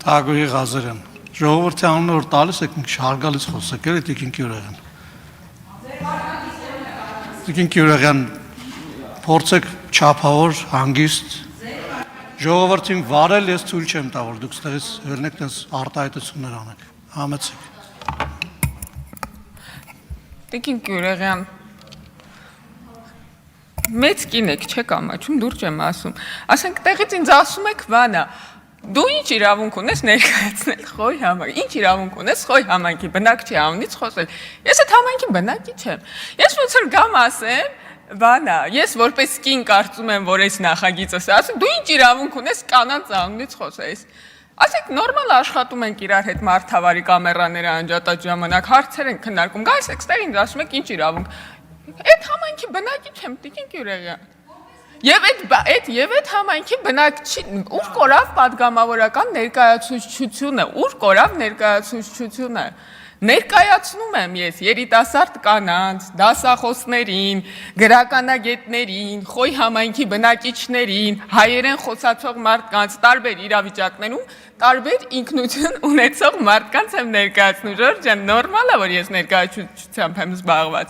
Ագույի Ղազարյան, ժողովրդի անունը որ տալիս եք շարգալից խոսեք, էլ Տիկին Գյուրեղյան։ Տիկին Գյուրեղյան, փորձեք չափավոր, հանգիստ, ժողովրդին վարել ես ցույց չեմ տա, որ դուք ստեղից վերնեք տես արտահայտություններ անեք, համեցեք։ Տիկին Գյուրեղյան, մեծ կին եք չեք ամաչում, դուրջ եմ ասում, ասենք տեղից ինձ ասում եք վանա, դու ինչ իրավունք ունես ներկայացնել խոյ համայնքի, ինչ իրավունք ունես խոյ համայնքի բնակչի անունից խոսել, ես այդ համայնքի բնակիչ եմ, ես ոնց որ գամ ասեմ, վանա, ես որպես կին կարծում եմ, որ այս նախագիծը ասում, դու ինչ իրավունք ունես կանանց անունից խոսես, ասեք նորմալ աշխատում ենք իրար հետ մարդավարի կամերաները անջատած ժամանակ, հարցեր են քննարկում, գալիս եք ստեղ ինձ ասում եք ինչ իրավունք, այդ համայնքի բնակիչ եմ, Տիկին Գյուրեղյան, եւ այդ համայնքի բնակչի ուր կորավ պատգամավորական ներկայացուցչությունը, ուր կորավ ներկայացուցչությունը, ներկայացնում եմ ես երիտասարդ կանանց, դասախոսներին, գրականագետներին, խոյ համայնքի բնակիչներին, հայերեն խոսացող մարդկանց, տարբեր իրավիճակներում, տարբեր ինքնություն ունեցող մարդկանց եմ ներկայացնում, Ժորժ ջան, նորմալ է, որ ես ներկայացուցչությամբ եմ զբաղված,